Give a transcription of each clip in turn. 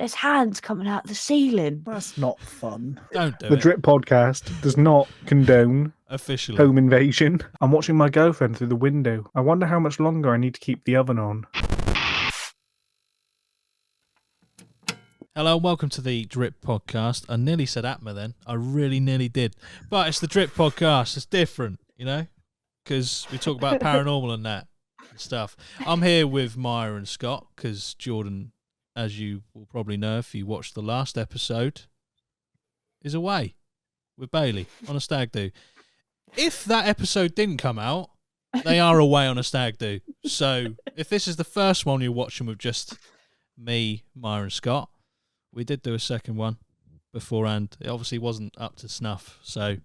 there's hands coming out the ceiling. That's not fun. Don't do The it. Drip podcast does not condone Officially. home invasion. I'm watching my girlfriend through the window. I wonder how much longer I need to keep the oven on. Hello and welcome to the Drip podcast. I nearly said Atma then. I really nearly did. But it's the Drip podcast. It's different, you know, because we talk about paranormal and that and stuff. I'm here with Maya and Scott because Jordan, as you will probably know if you watched the last episode, is away with Bailey on a stag do. If that episode didn't come out, they are away on a stag do. So if this is the first one you're watching with just me, Maya and Scott, we did do a second one beforehand. It obviously wasn't up to snuff, so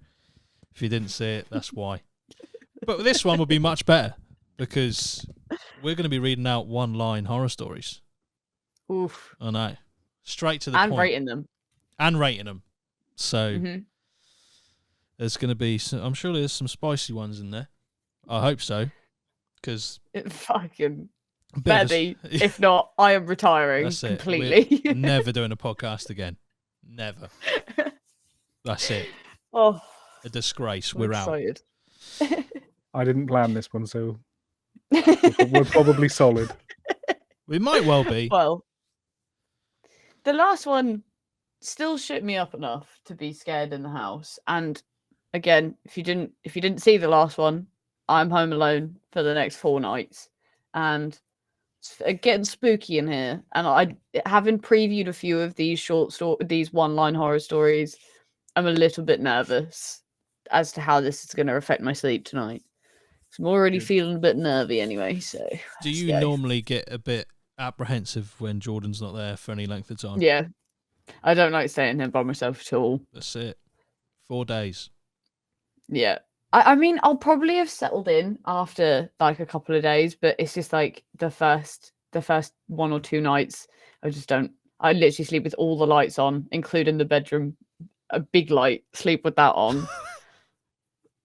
if you didn't see it, that's why. But this one would be much better because we're going to be reading out one-line horror stories. Oof. I know. Straight to the And point. rating them. And rating them. So there's going to be some, I'm sure there's some spicy ones in there. I hope so. Because It fucking better be. If not, I am retiring That's it. completely. We're never doing a podcast again. Never. That's it. Oh, A disgrace. I'm We're out. excited. I didn't plan this one, so we're probably solid. We might well be. Well, the last one still shook me up enough to be scared in the house. And again, if you didn't see the last one, I'm home alone for the next 4 nights, and it's getting spooky in here. And having previewed a few of these these one-line horror stories, I'm a little bit nervous as to how this is going to affect my sleep tonight. So I'm already feeling a bit nervy anyway. So Do you normally get a bit apprehensive when Jordan's not there for any length of time? Yeah, I don't like staying here by myself at all. That's it. 4 days. Yeah. I mean, I'll probably have settled in after like a couple of days, but it's just like the first 1 or 2 nights, I literally sleep with all the lights on, including the bedroom, a big light, sleep with that on.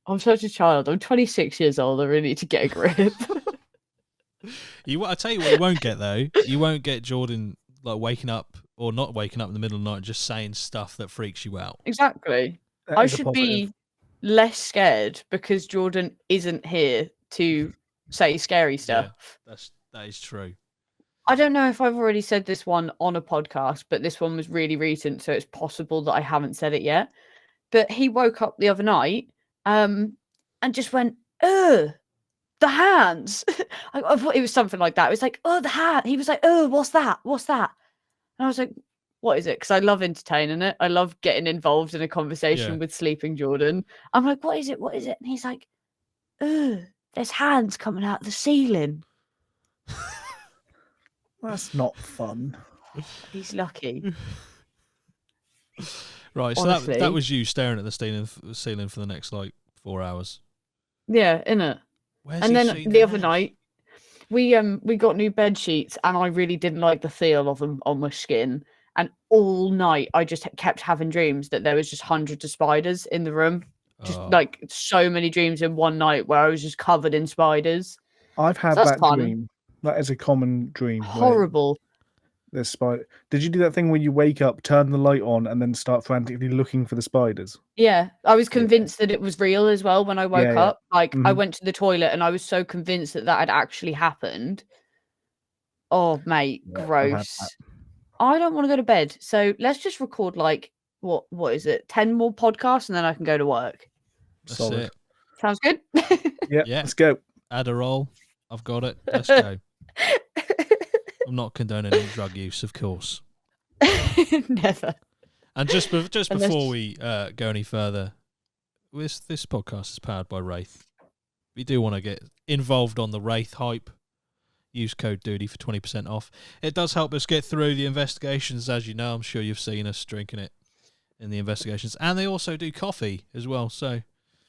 I'm such a child. I'm 26 years old. I really need to get a grip. I tell you what you won't get though. You won't get Jordan like waking up or not waking up in the middle of the night and just saying stuff that freaks you out. Exactly. That I is a should positive. be less scared because Jordan isn't here to say scary stuff. That is true. I don't know if I've already said this one on a podcast, but this one was really recent, so it's possible that I haven't said it yet. But he woke up the other night and just went, "Ugh, the hands." I thought it was something like that. It was like, "Oh, the hand." He was like, "Oh, what's that? What's that?" And I was like, "What is it?" Because I love entertaining it. I love getting involved in a conversation with sleeping Jordan. I'm like, "What is it? What is it?" And he's like, "Ugh, there's hands coming out the ceiling." That's not fun. He's lucky. Right, so Honestly. that was you staring at the ceiling for the next like 4 hours. Yeah, innit? Where's And he then seen the that? other night, we got new bed sheets, and I really didn't like the feel of them on my skin. And all night, I just kept having dreams that there was just hundreds of spiders in the room. Just like so many dreams in one night where I was just covered in spiders. I've had That's that fun. dream. That is a common dream. where Horrible. There's spider. Did you do that thing where you wake up, turn the light on, and then start frantically looking for the spiders? Yeah, I was convinced that it was real as well when I woke Yeah. up. Like, I went to the toilet and I was so convinced that had actually happened. Oh, mate, Yeah, I've had gross. that. I don't want to go to bed. So let's just record like, what is it? 10 more podcasts and then I can go to work. That's Solid. it. Sounds good? Yeah, Yeah. let's go. Adderall. I've got it. Let's go. I'm not condoning any drug use, of course. Never. And just Unless- before we go any further, this podcast is powered by Wraith. If you do want to get involved on the Wraith hype, use code Dudey for 20% off. It does help us get through the investigations, as you know. I'm sure you've seen us drinking it in the investigations. And they also do coffee as well. So,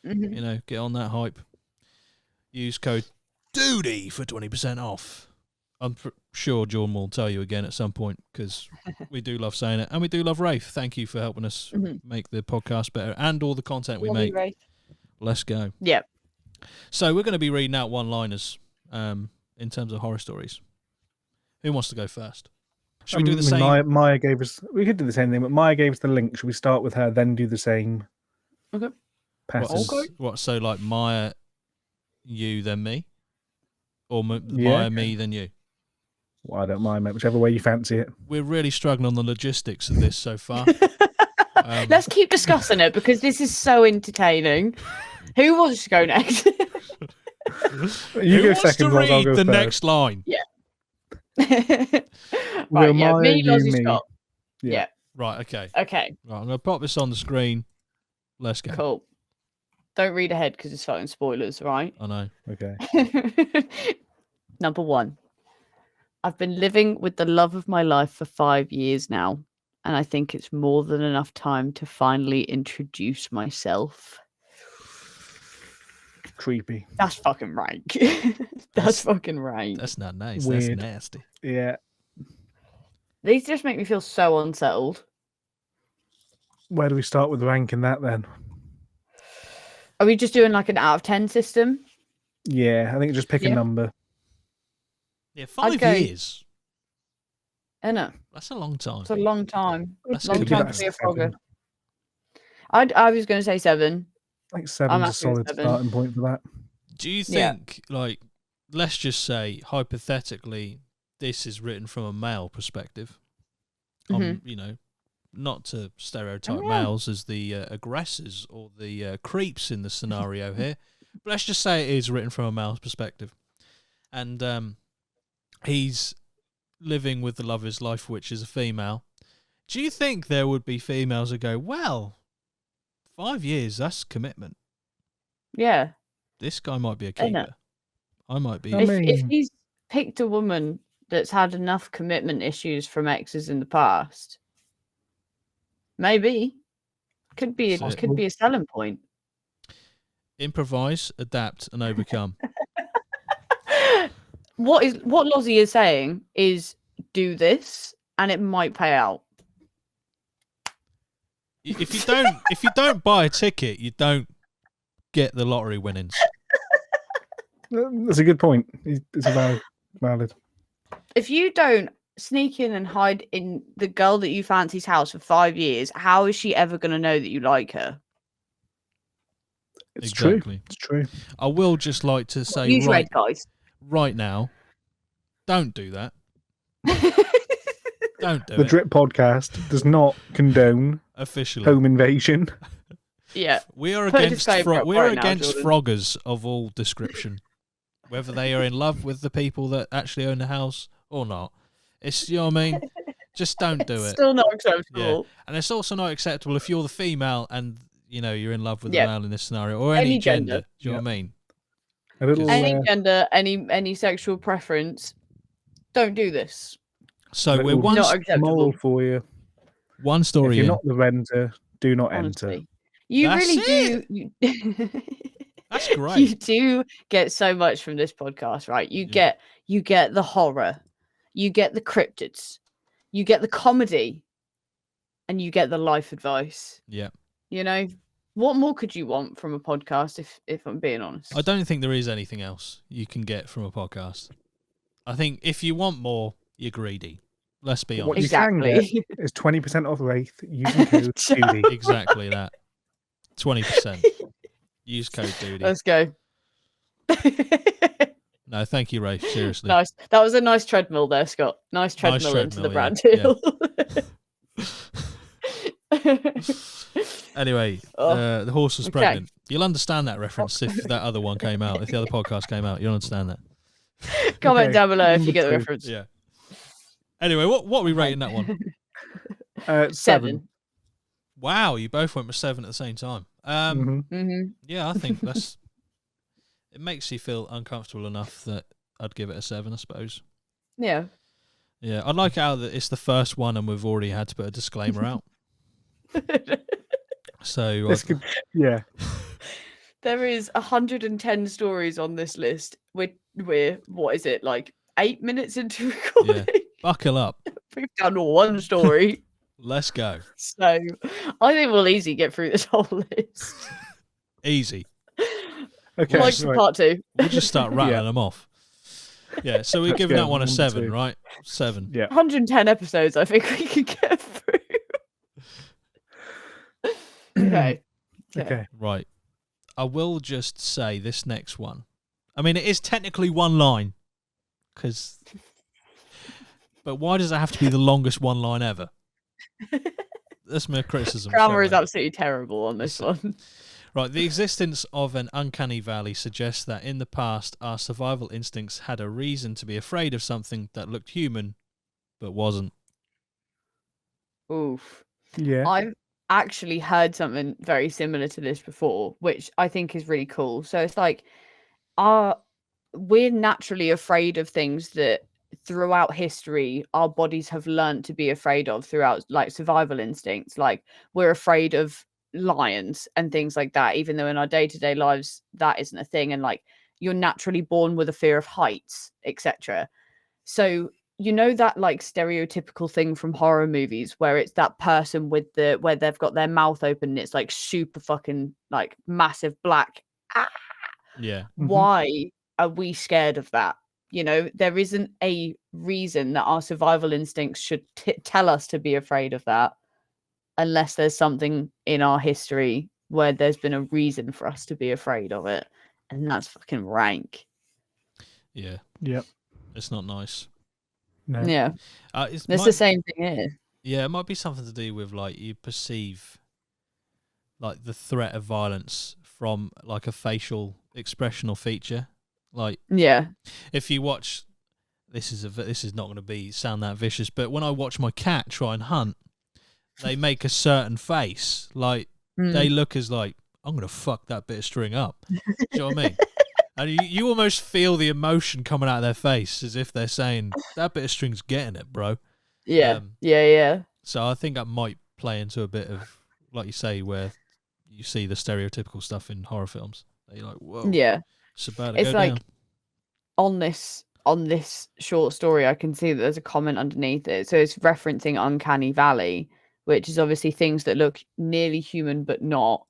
you know, get on that hype. Use code Dudey for 20% off. I'm sure Jordan will tell you again at some point because we do love saying it. And we do love Wraith. Thank you for helping us make the podcast better and all the content we make. Wraith. Let's go. Yep. So we're going to be reading out one-liners in terms of horror stories. Who wants to go first? Should we do the I mean, same? Maya gave us. We could do the same thing, but Maya gave us the link. Should we start with her, then do the same? Okay. Pattern? What? So like Maya, you then me, or Yeah, Maya, okay. me then you. Well, I don't mind, mate. Whichever way you fancy it. We're really struggling on the logistics of this so far. Let's keep discussing it because this is so entertaining. Who wants to go next? You Who go wants to second, whilst I'll read go the first. next line? Right, yeah, Maya, me, you, Lozzie, me. Scott. Yeah. Yeah. Right. Okay. Okay, Right. I'm gonna pop this on the screen. Let's go. cool. Don't read ahead because it's fucking spoilers, right? I know. Okay. Number 1. I've been living with the love of my life for 5 years now, and I think it's more than enough time to finally introduce myself. Creepy. That's fucking rank. That's fucking rank. That's not nice. Weird. That's nasty. Yeah. These just make me feel so unsettled. Where do we start with ranking that then? Are we just doing like an out of 10 system? Yeah, I think just pick a Yeah. number. Yeah, 5 go- years. Isn't it? That's a long time. It's a long time. That's Long good. time That's to be a 7. frogger. I was going to say 7. I think I'm 7's a happy with solid 7. starting point for that. Do you Yeah. think, like, let's just say hypothetically, this is written from a male perspective? You know, not to stereotype Yeah. males as the aggressors or the creeps in the scenario here, but let's just say it is written from a male's perspective, and he's living with the love of his life, which is a female. Do you think there would be females that go, well, 5 years, that's commitment. Yeah. This guy might be a I know. keeper. I might be. I If mean- he's picked a woman that's had enough commitment issues from exes in the past, maybe could be That's it. could be a selling point. Improvise, adapt, and overcome. What Lozzie is saying is do this and it might pay out. If you don't buy a ticket, you don't get the lottery winnings. That's a good point. It's a valid. If you don't sneak in and hide in the girl that you fancy's house for 5 years, how is she ever going to know that you like her? It's Exactly. true. It's true. I will just like to say Use red, guys. right now, don't do that. Don't do The it. Drip podcast does not condone Officially. home invasion. Yeah. We are Put a against disclaimer up we are right now, against Jordan. froggers of all description. Whether they are in love with the people that actually own the house or not. It's, you know what I mean? Just don't do it. Still not acceptable. And it's also not acceptable if you're the female and, you know, you're in love with Yeah. the male in this scenario, or any Any gender. gender. Do you know what I mean? A little. Any gender, any sexual preference, don't do this. So we're little one Not acceptable. moral for you. one story If you're in. not the renter, do not enter. Honestly, you That's really it. do. That's You great. do get so much from this podcast, right? You Yeah. get the horror, you get the cryptids, you get the comedy, and you get the life advice. Yeah. You know, what more could you want from a podcast? If I'm being honest, I don't think there is anything else you can get from a podcast. I think if you want more, you're greedy. Let's be What honest. you can exactly. It's 20% off Wraith using code Shut Dudey. Exactly that. 20%. Use code Dudey. Let's go. No, thank you, Rafe. Seriously. Nice. That was a nice treadmill there, Scott. Nice treadmill into the treadmill, brand yeah, deal. Anyway, Oh, the horse was okay. pregnant. You'll understand that reference if that other one came out. If the other podcast came out, you'll understand that. Comment Okay, down below if number you get the 2. reference. Yeah. Anyway, what are we rating that one? 7. Wow, you both went with 7 at the same time. Mhm. Mm-hmm. Yeah, I think that's. It makes you feel uncomfortable enough that I'd give it a 7, I suppose. Yeah. Yeah, I'd like it out that it's the first one and we've already had to put a disclaimer out. So This could, yeah. There is 110 stories on this list. We're what is it, like 8 minutes into recording? buckle up. We've done one story. Let's go. So I think we'll easily get through this whole list. Easy. Okay. Like right. part 2. We'll just start rattling Yeah. them off. Yeah, so we're Let's giving go, that one a 1, 7, 2. right? 7. Yeah. 110 episodes, I think we could get through. Okay. Okay. Right. I will just say this next one. I mean, it is technically one line, but why does it have to be the longest one line ever? That's my criticism. Grammar straight is away. absolutely terrible on this one. Right, the existence of an uncanny valley suggests that in the past our survival instincts had a reason to be afraid of something that looked human but wasn't. Oof. Yeah. I've actually heard something very similar to this before, which I think is really cool. So it's like we're naturally afraid of things that throughout history our bodies have learned to be afraid of throughout like survival instincts. Like we're afraid of lions and things like that, even though in our day-to-day lives that isn't a thing. And like you're naturally born with a fear of heights, etc. So you know that like stereotypical thing from horror movies where it's that person with where they've got their mouth open and it's like super fucking like massive black. Yeah. Why are we scared of that? You know, there isn't a reason that our survival instincts should tell us to be afraid of that unless there's something in our history where there's been a reason for us to be afraid of it. And that's fucking rank. Yeah. Yep. It's not nice. No. Yeah. It's the same thing here. Yeah, it might be something to do with like you perceive like the threat of violence from like a facial expression or feature. Like Yeah. if you watch, this is not going to sound that vicious, but when I watch my cat try and hunt, they make a certain face. Like they look as like, I'm going to fuck that bit of string up. Do you know what I mean? And you almost feel the emotion coming out of their face as if they're saying, that bit of string's getting it, bro. Yeah. Yeah. So I think that might play into a bit of, like you say, where you see the stereotypical stuff in horror films. You're like, whoa. Yeah. It's about to It's go like down. on this short story, I can see that there's a comment underneath it. So it's referencing Uncanny Valley, which is obviously things that look nearly human but not.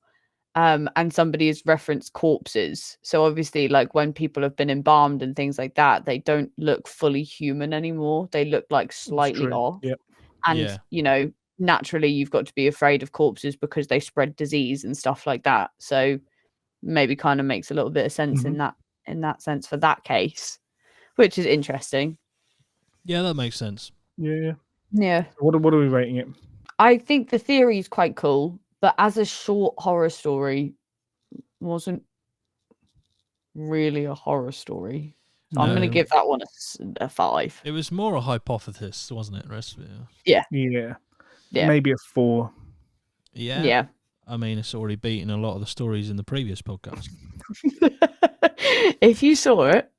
And somebody has referenced corpses. So obviously, like when people have been embalmed and things like that, they don't look fully human anymore. They look like slightly off. Yep. And you know, naturally, you've got to be afraid of corpses because they spread disease and stuff like that. So maybe kind of makes a little bit of sense in that sense for that case, which is interesting. Yeah, that makes sense. Yeah. Yeah. What are we rating it? I think the theory is quite cool, but as a short horror story, wasn't really a horror story. So I'm going to give that one a 5. It was more a hypothesis, wasn't it? The rest of it. Yeah. Maybe a 4. Yeah. I mean, it's already beaten a lot of the stories in the previous podcast. If you saw it,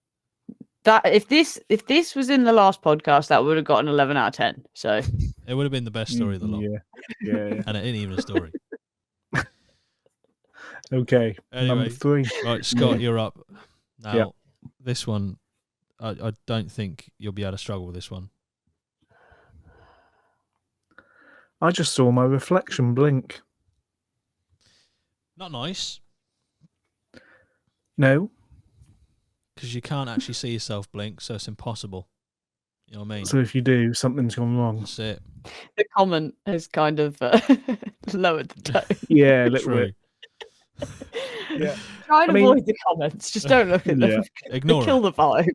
that if this was in the last podcast, that would have got an 11 out of 10. So it would have been the best story of the lot. Yeah. And it ain't even a story. Okay. Anyway, number 3. Right, Scott, you're up. Now, Yep. this one, I don't think you'll be able to struggle with this one. I just saw my reflection blink. Not nice. No. Because you can't actually see yourself blink, so it's impossible. You know what I mean? So if you do, something's gone wrong. That's it. the comment has kind of lowered the tone. Yeah, a little bit. Yeah. Try and avoid the comments. Just don't look at them. Yeah. Ignore Kill the vibe.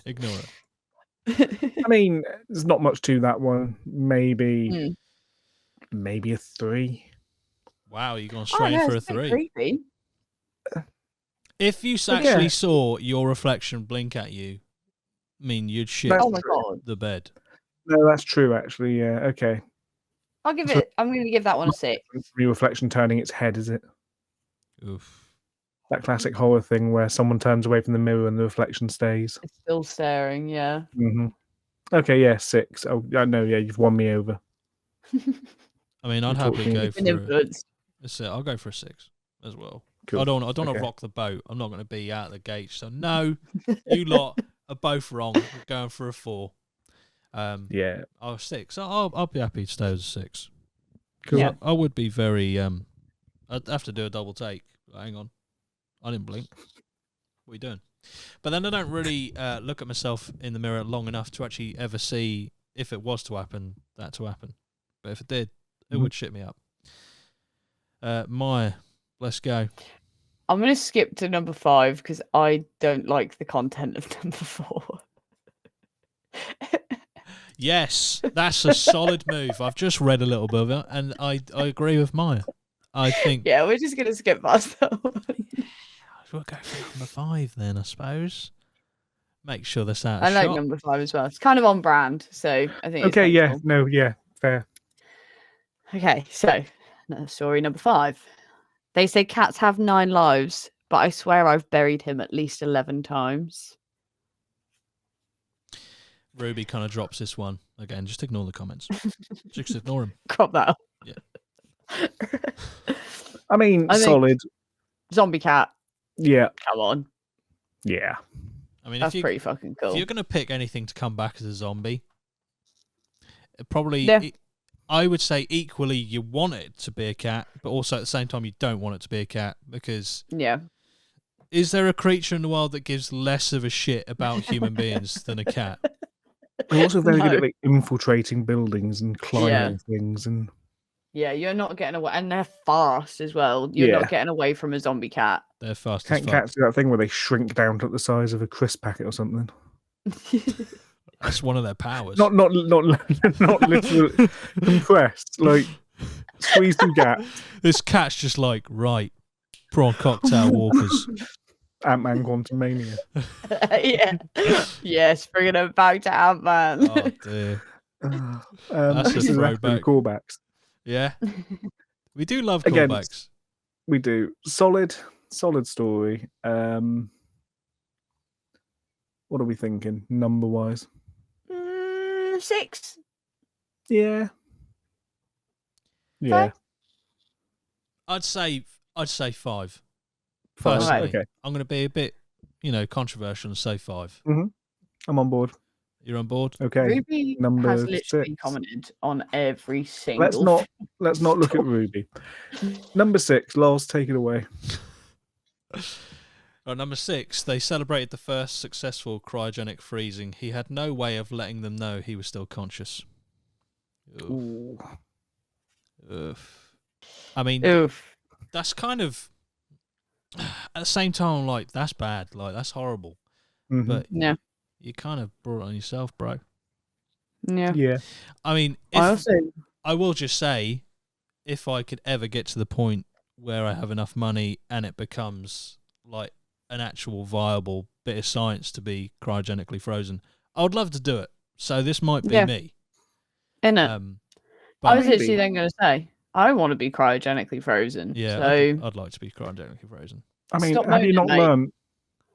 Ignore it. I mean, there's not much to that one. Maybe a 3. Wow, you're going straight in for a 3. Creepy. If you actually saw your reflection blink at you, I mean, you'd shit Oh my god. the bed. No, that's true, actually. Yeah, okay. I'm going to give that one a 6. Your reflection turning its head, is it? Oof. That classic horror thing where someone turns away from the mirror and the reflection stays. It's still staring, yeah. Okay, yeah, 6. Oh, no, yeah, you've won me over. I mean, I'd happily go for influenced. I'll go for a 6 as well. Cool. I don't want to rock the boat. I'm not going to be out of the gate. So no, you lot are both wrong. We're going for a 4. Yeah. Oh, 6. I'll be happy to stay as a 6. Cool. Yeah. I would be very. I'd have to do a double take. Hang on, I didn't blink. What are you doing? But then I don't really look at myself in the mirror long enough to actually ever see if it was to happen, that to happen. But if it did, it would shit me up. Maya, let's go. I'm going to skip to number 5 because I don't like the content of number 4. Yes, that's a solid move. I've just read a little bit of it, and I agree with Maya. I think... Yeah, we're just going to skip past that one. We'll go for number 5 then, I suppose. Make sure that's out of I like shot. number 5 as well. It's kind of on brand, so I think Okay, it's yeah. helpful. No, yeah. Fair. Okay, so story number 5. They say cats have 9 lives, but I swear I've buried him at least 11 times. Ruby kind of drops this one. Again, just ignore the comments. Just ignore him. Crop that up. Yeah. I mean, I think- solid. Zombie cat. Yeah. Come on. Yeah. I mean, That's pretty fucking cool. if you're going to pick anything to come back as a zombie, probably... Yeah. I would say equally you want it to be a cat, but also at the same time you don't want it to be a cat, because Yeah. is there a creature in the world that gives less of a shit about human beings than a cat? They're also very good No. at like, infiltrating buildings and climbing things, and Yeah, you're not getting away, and they're fast as well. You're Yeah. not getting away from a zombie cat. They're fast as fuck. cats do that thing where they shrink down to the size of a crisp packet or something. That's one of their powers. Not literally compressed. Like squeeze some gaps. This cat's just like, right, prawn cocktail walkers. Ant-Man Quantumania. Yeah. Yes, bringing it back to Ant-Man. Oh dear. That's a throwback. Callbacks. Yeah. We do love Again, callbacks. We do. Solid story. What are we thinking, number-wise? 6. Yeah. Yeah. I'd say 5. Five. Personally, Okay. I'm going to be a bit, controversial and say 5. I'm on board. You're on board? Okay. Ruby number has literally 6. commented on every single. Let's not look at Ruby. Number 6, Lars, take it away. Right, number 6, they celebrated the first successful cryogenic freezing. He had no way of letting them know he was still conscious. Oof. Oof. I mean, Oof. that's kind of... At the same time, like, that's bad. Like, that's horrible. Mhm. But Yeah. you kind of brought it on yourself, bro. Yeah. Yeah. I mean, I will just say, if I could ever get to the point where I have enough money and it becomes like an actual viable bit of science to be cryogenically frozen, I would love to do it. So this might be me. Innit? But I was literally then going to say, I want to be cryogenically frozen. yeah, So I'd like to be cryogenically frozen. I mean, Stop have you moaning, not mate. learned?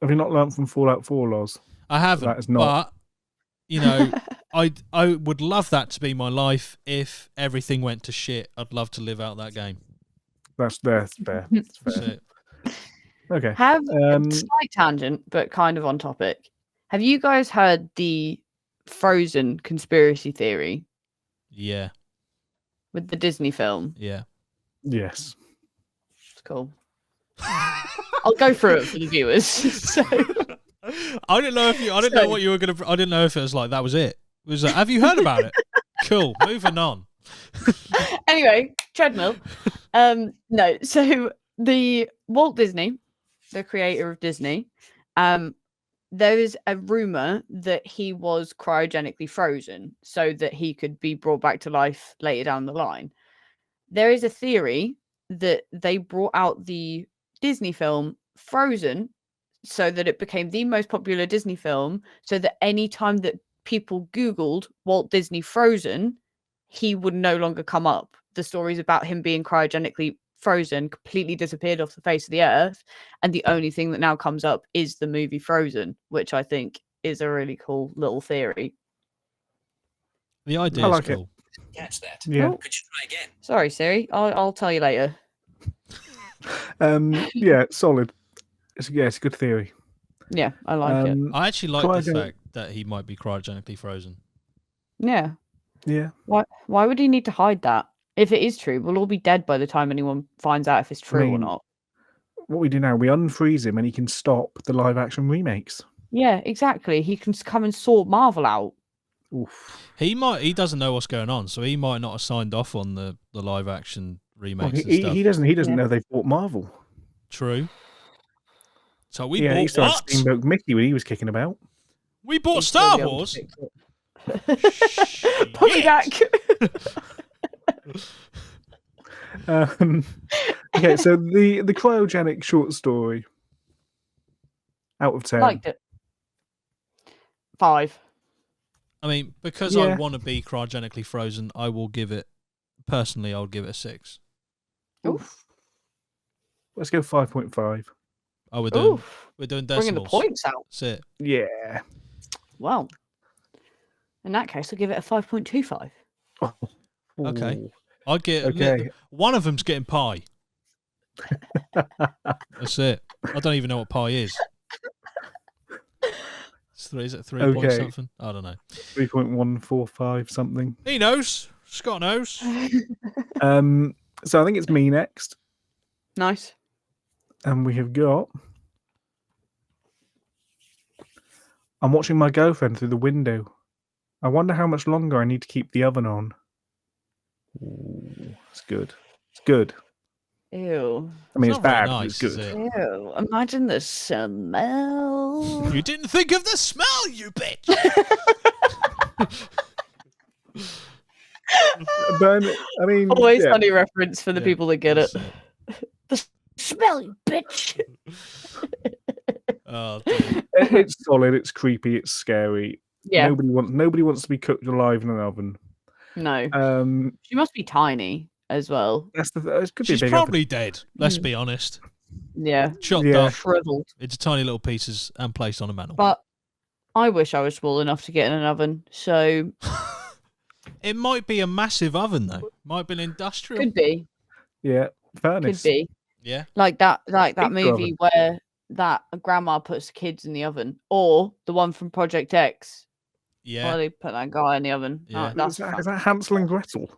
Have you not learned from Fallout 4, Lars? I haven't, That is not- but I would love that to be my life. If everything went to shit, I'd love to live out that game. That's fair. That's That's fair. it. Okay. have a slight tangent, but kind of on topic. Have you guys heard the Frozen conspiracy theory Yeah, with the Disney film? yeah. Yes. It's cool. I'll go through it for the viewers. So, I didn't know I didn't know what you were gonna. I didn't know if it was like that was it. It was like, have you heard about it? Cool. Moving on. anyway, treadmill. No, so the Walt Disney, the creator of Disney, there is a rumor that he was cryogenically frozen so that he could be brought back to life later down the line. There is a theory that they brought out the Disney film Frozen so that it became the most popular Disney film, so that any time that people Googled Walt Disney Frozen, he would no longer come up. The stories about him being cryogenically frozen completely disappeared off the face of the earth, and the only thing that now comes up is the movie Frozen, which I think is a really cool little theory. The idea I is like it. cool. Catch that. Yeah. Oh, Could you try again? sorry, Siri. I'll tell you later. Yeah. Solid. It's a good theory. Yeah, I like it. I actually like the Cryogenic- fact that he might be cryogenically frozen. Yeah. Yeah. Why would he need to hide that? If it is true, we'll all be dead by the time anyone finds out if it's true or mean, not. what we do now, we unfreeze him and he can stop the live action remakes. Yeah, exactly. He can come and sort Marvel out. Oof. He doesn't know what's going on, so he might not have signed off on the live action remakes and stuff. He doesn't know they've bought Marvel. True. So we He bought started what? Steamboat Mickey when he was kicking about. We bought He's Star still the Wars. Put me back. Okay, so the cryogenic short story out of 10. Liked it. 5. I mean, because I want to be cryogenically frozen, I will give it. Personally, I would give it a 6. Oof. Let's go 5.5. Oh, we're doing decimals. Bringing the points out. That's it. Yeah. Well, in that case, I'll give it a 5.25. Okay. Ooh. I'd get one of them's getting pie. That's it. I don't even know what pie is. Is it 3 point something? I don't know. 3.145 something. He knows. Scott knows. So I think it's me next. Nice. And we have got... I'm watching my girlfriend through the window. I wonder how much longer I need to keep the oven on. Ooh, it's good. It's good. Ew. I mean, it's not very bad, nice, but it's is good. it? Ew. Imagine the smell. You didn't think of the smell, you bitch. But, I mean... Always funny reference for the people that get it. That's The smell, you bitch. Oh, dear. It's solid, it's creepy, it's scary. Yeah. Nobody wants to be cooked alive in an oven. No. She must be tiny as well. That's it could be a She's big probably dead. Let's be honest. Yeah. Chopped up Shriveled. into tiny little pieces and placed on a mantle. But I wish I was small enough to get in an oven. So it might be a massive oven though. Might be an industrial. could be. Yeah, furnace. Could be. Yeah. Like that Big movie where that grandma puts kids in the oven, or the one from Project X. Yeah. Where they put that guy in the oven. Yeah. Oh, Is that Hansel and Gretel?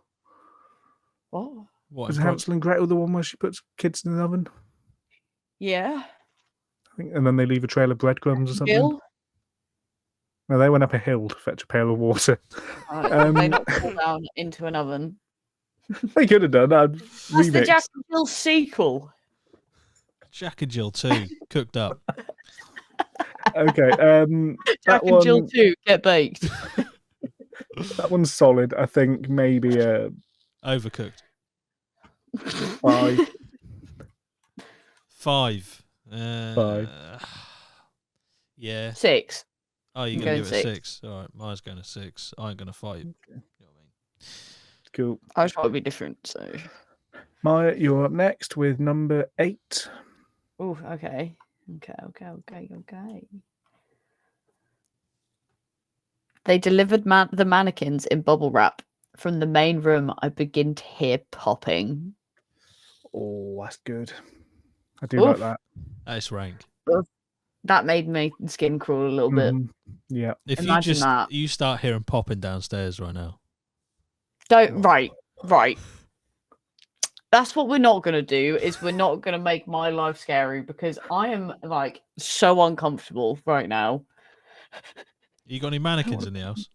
what? What? Is Hansel and Gretel the one where she puts kids in the oven? Yeah. I think, and then they leave a trail of breadcrumbs or something. Bill? No, they went up a hill to fetch a pail of water. They not fall down into an oven. They could have done that. That's the Jack and Jill sequel. Jack and Jill 2 cooked up. Okay. Jack and Jill 2 get baked. That one's solid. I think maybe Overcooked. 5. 5. 5. Yeah. 6. Oh, you're I'm going to going give it a 6. 6. All right, mine's going to 6. I ain't going to fight. You know what I mean? Cool. I just want to be different, so. Maya, you're up next with number 8. Oh, okay. Okay. They delivered the mannequins in bubble wrap. From the main room, I begin to hear popping. Oh, that's good. I do like that. That's rank. That made my skin crawl a little bit. Yeah. If Imagine you start hearing popping downstairs right now. Right. That's what we're not going to do, is we're not going to make my life scary, because I am, like, so uncomfortable right now. You got any mannequins in the house?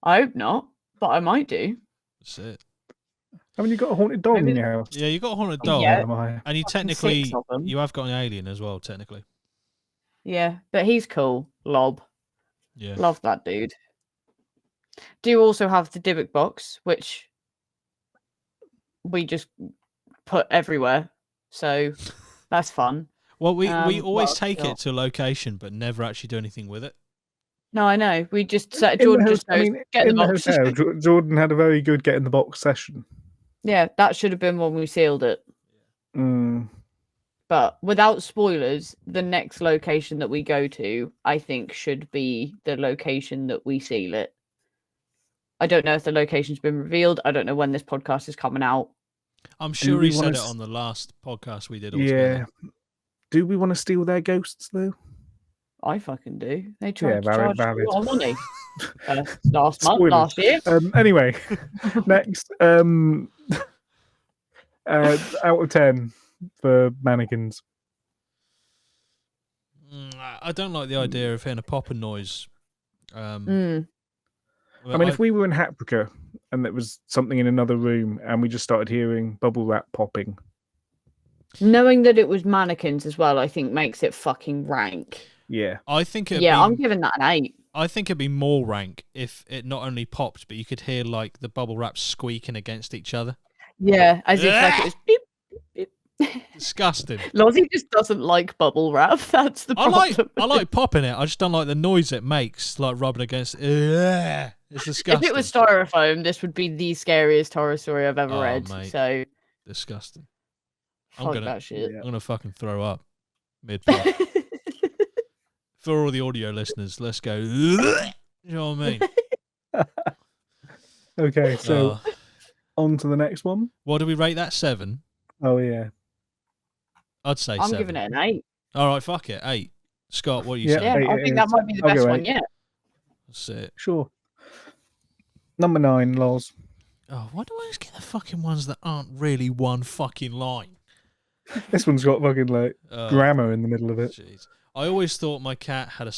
I hope not, but I might do. That's it. Haven't you got a haunted dog in your house? Yeah, you got a haunted dog. Yeah. And you 6 technically, of them. you have got an alien as well, technically. Yeah, but he's cool. Lob. Yeah. Love that dude. Do you also have the Dybbuk box, which we just put everywhere. So that's fun. Well, we always take else? it to a location, but never actually do anything with it. No, I know. We just Jordan just goes, get the box. Hotel, Jordan had a very good get in the box session. Yeah, that should have been when we sealed it. But without spoilers, the next location that we go to, I think, should be the location that we seal it. I don't know if the location's been revealed. I don't know when this podcast is coming out. I'm sure he said it on the last podcast we did. Yeah. Do we want to steal their ghosts, though? I fucking do. They tried to valid. charge a lot of money last year. Anyway, next. Out of 10. for Mannequins. I don't like the idea of hearing a popping noise. Mm. I mean, if we were in Haprica and there was something in another room and we just started hearing bubble wrap popping. Knowing that it was Mannequins as well, I think makes it fucking rank. Yeah. I think I'm giving that an 8. I think it'd be more rank if it not only popped, but you could hear like the bubble wraps squeaking against each other. Yeah, as if like it was beep, beep, beep. Disgusting. Lozzie just doesn't like bubble wrap. That's the problem. I like popping it. I just don't like the noise it makes, like rubbing against. It's disgusting. If it was styrofoam, this would be the scariest horror story I've ever read. Mate. So disgusting. that shit. I'm gonna fucking throw up mid pop. For all the audio listeners, let's go. You know what I mean? Okay, so on to the next one. What do we rate that? 7? Oh yeah. I'd say I'm 7. giving it an 8. All right, fuck it. 8. Scott, what are you Yeah. saying? Yeah, I think that might be the best one yet. That's it. Sure. Number 9, Loz. Oh, why do I always get the fucking ones that aren't really one fucking line? This one's got fucking like grammar in the middle of it. Jeez. I always thought my cat had a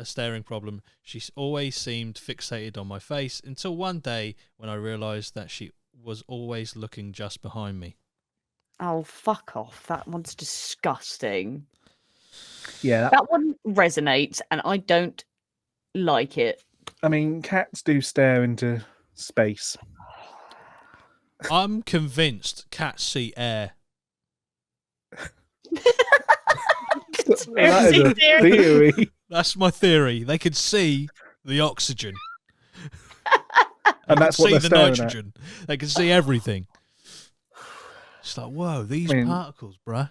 staring problem. She always seemed fixated on my face until one day when I realised that she was always looking just behind me. Oh, fuck off. That one's disgusting. Yeah. That one resonates, and I don't like it. I mean, cats do stare into space. I'm convinced cats see air. That is a theory. That's my theory. They could see the oxygen. And that's what they're staring nitrogen. They can see everything. It's like, whoa, these particles, bruh.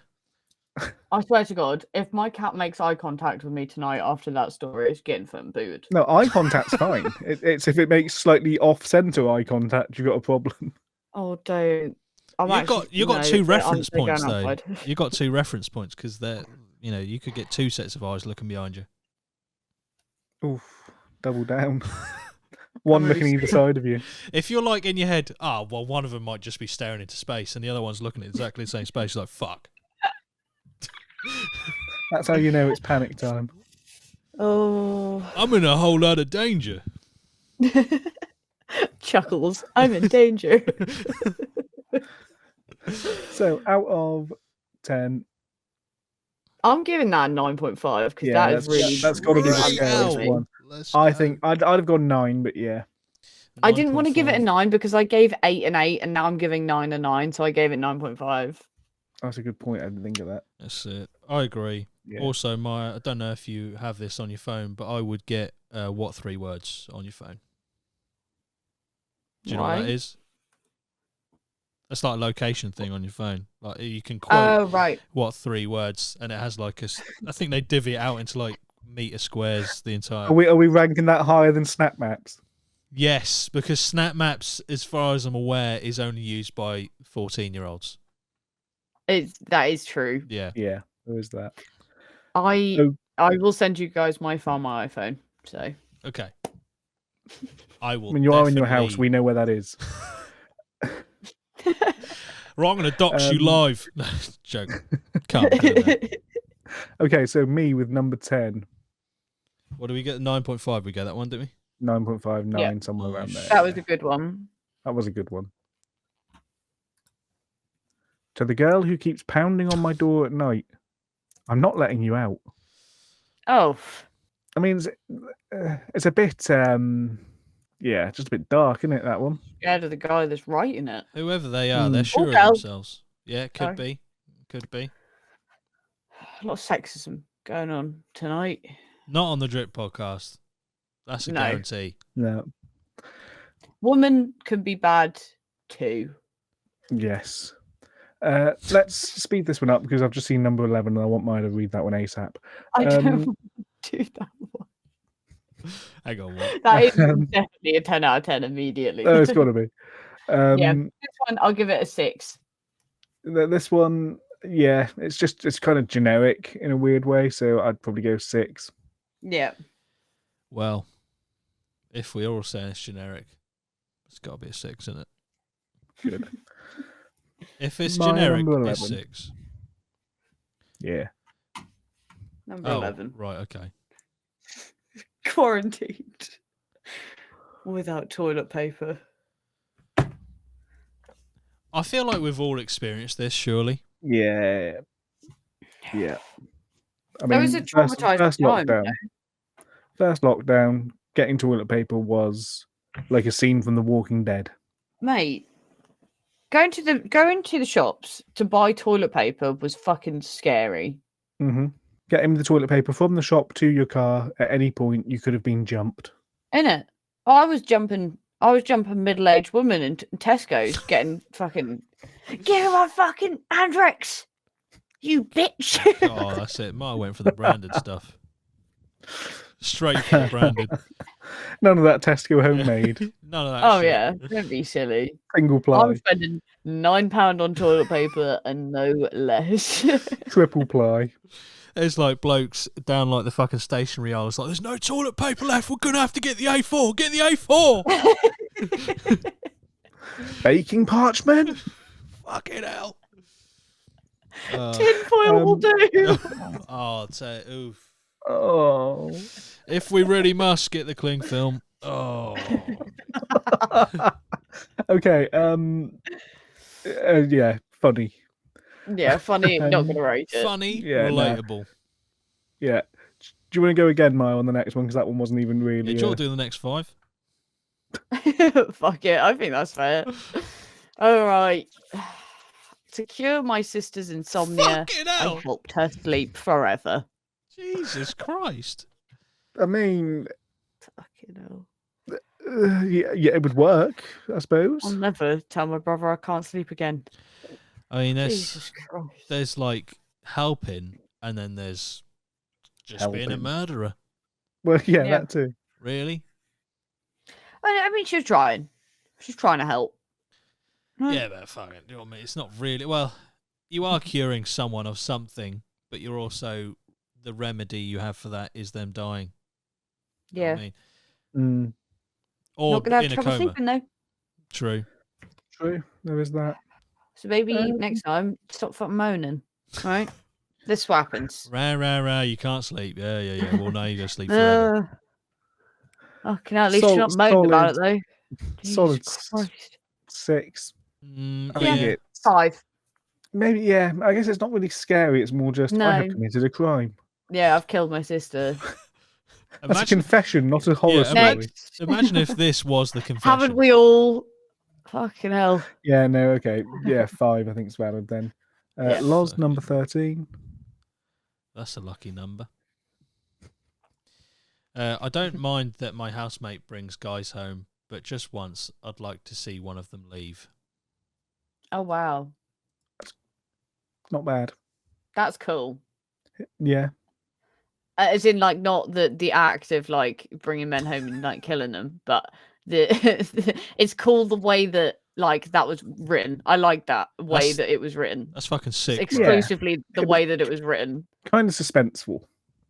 I swear to God, if my cat makes eye contact with me tonight after that story, it's getting foot and booed. No, eye contact's fine. It's if it makes slightly off-center eye contact, you've got a problem. Oh, don't. You got 2 reference points though. You got 2 reference points because they're, you could get 2 sets of eyes looking behind you. Oof, double down. One looking either side of you. If you're like in your head, one of them might just be staring into space and the other one's looking at exactly the same space, you're like, fuck. That's how you know it's panic time. Oh. I'm in a whole lot of danger. Chuckles. I'm in danger. So, out of 10... I'm giving that a 9.5 because that is really... That's got to be the scariest one. I think I'd have gone 9, but yeah. I didn't want to give it a 9 because I gave 8 an 8 and now I'm giving 9 a 9, so I gave it 9.5. That's a good point. I didn't think of that. That's it. I agree. Yeah. Also, I don't know if you have this on your phone, but I would get what 3 words on your phone. Do you know what that is? That's like a location thing on your phone. Like you can quote what 3 words, and it has like I think they divvy it out into like meter squares. The entire. Are we ranking that higher than Snap Maps? Yes, because Snap Maps, as far as I'm aware, is only used by 14-year-olds. That is true. Yeah. Yeah, there is that. I will send you guys my file on my iPhone. So okay. I will. When you are in your house, we know where that is. Right, I'm going to dox you live. Joke. Can't do that. Okay, so me with number 10. What do we get? 9.5 we get that one, didn't we? 9.5, 9, somewhere around there. That was a good one. That was a good one. To the girl who keeps pounding on my door at night, I'm not letting you out. Oh. I mean, it's a bit, just a bit dark, isn't it, that one? Scared of the guy that's writing it. Whoever they are, they're sure of themselves. Yeah, it could be. Could be. A lot of sexism going on tonight. Not on the Drip podcast. That's a guarantee. No. Woman can be bad too. Yes. Let's speed this one up because I've just seen number 11 and I want Maya to read that one ASAP. I don't want to do that one. Hang on, what? That is definitely a 10 out of 10 immediately. Oh, it's got to be. Yeah, this one, I'll give it a 6. This one, it's kind of generic in a weird way, so I'd probably go 6. Yeah. Well, if we're all saying it's generic, it's got to be a 6, isn't it? Good. If it's generic, it's 6. Yeah. Number Oh, 11. right, okay. Quarantined. Without toilet paper. I feel like we've all experienced this, surely. Yeah. Yeah. I That was mean, a traumatizing time. First lockdown, getting toilet paper was like a scene from The Walking Dead. Mate, going to the shops to buy toilet paper was fucking scary. Mm-hmm. Getting the toilet paper from the shop to your car at any point, you could have been jumped. Innit? I was jumping middle-aged women in Tesco's getting fucking give me my fucking Andrex, you bitch. Oh, that's it. I went for the branded stuff. Straight for the branded. None of that Tesco homemade. None of that Oh shit. yeah, don't be silly. Single ply. I'm spending £9 on toilet paper and no less. Triple ply. There's like blokes down like the fucking stationery aisle. It's like, there's no toilet paper left. We're going to have to get the A4. Get the A4. Baking parchment. Fucking hell. Tinfoil will do. Oh, oof. Oh. If we really must get the cling film. Oh. Okay. Yeah. Funny. Yeah, funny. Not gonna rate it. Funny, Yeah, relatable. Yeah. Do you want to go again, Mile, on the next one? Because that one wasn't even really. Yeah, do you want to do the next 5? Fuck it. I think that's fair. All right. To cure my sister's insomnia, Fucking I hell. helped her sleep forever. Jesus Christ. I mean, Fucking hell. yeah, it would work, I suppose. I'll never tell my brother I can't sleep again. I mean, Jesus Christ. there's like helping, and then there's just being a Helping. murderer. Well, yeah, Yeah. that too. Really? I mean, she was trying. She's trying to help. Right. Yeah, but fuck it. You know what I mean? It's not really. Well, you are curing someone of something, but you're also, the remedy you have for that is them dying. You know Yeah. what I mean? Mm, Or Not gonna have in a trouble coma. sleeping though. True. true. There is that. So maybe next time, stop fucking moaning. Right? This is what happens. Rah, you can't sleep. Yeah. Well, now you go sleep forever. Okay, at least you're not moaning about it though. Solid Jesus Christ. 6. I Yeah. think it's 5. maybe. Yeah, I guess it's not really scary. It's more just I have No. committed a crime. Yeah, I've killed my sister. That's a confession, not a horror story. Next. Imagine if this was the confession. Haven't we all? Fucking hell. Yeah, no, okay. Yeah, 5, I think it's valid then. Yeah. Loz, number 13. That's a lucky number. I don't mind that my housemate brings guys home, but just once I'd like to see one of them leave. Oh, wow. Not bad. That's cool. Yeah. As in, like, not the act of, like, bringing men home and, like, killing them, but it's cool the way that, like, that was written. I like that way that it was written. That's fucking sick. It's bro. exclusively the way that it was written. Kind of suspenseful.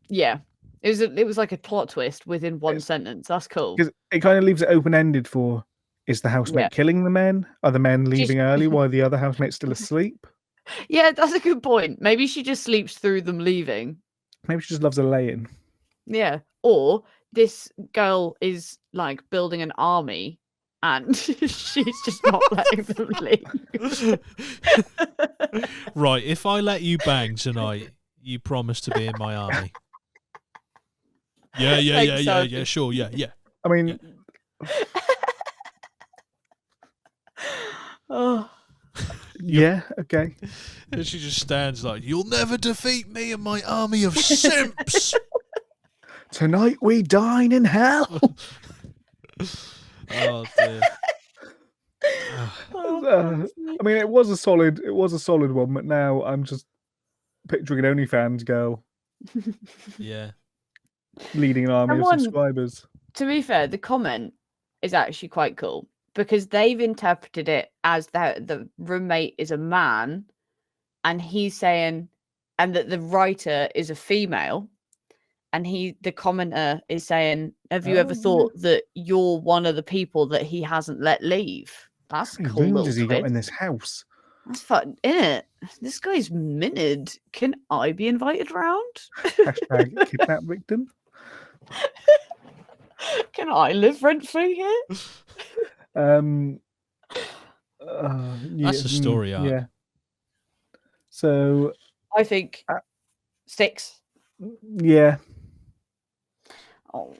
Yeah. It was like a plot twist within one sentence. That's cool. Because it kind of leaves it open-ended for, is the housemate killing the men? Are the men leaving early while the other housemate's still asleep? Yeah, that's a good point. Maybe she just sleeps through them leaving. Maybe she just loves a lay-in. Yeah. Or this girl is like building an army and she's just not letting them leave. Right, if I let you bang tonight, you promise to be in my army. Yeah, sure, yeah. I mean, Oh, yeah, okay. And she just stands like, you'll never defeat me and my army of simps. Tonight we dine in hell. Oh dear. I mean, it was a solid one, but now I'm just picturing an OnlyFans girl Yeah. leading an army of subscribers. To be fair, the comment is actually quite cool because they've interpreted it as that the roommate is a man and he's saying, and that the writer is a female. And the commenter is saying, have you ever thought that you're one of the people that he hasn't let leave? That's How many cool. rooms has he got twist. in this house? That's fun, innit? This guy's minted. Can I be invited round? Hashtag kidnap victim. Can I live rent free here? That's the story arc. Yeah. So I think 6. yeah, Oh,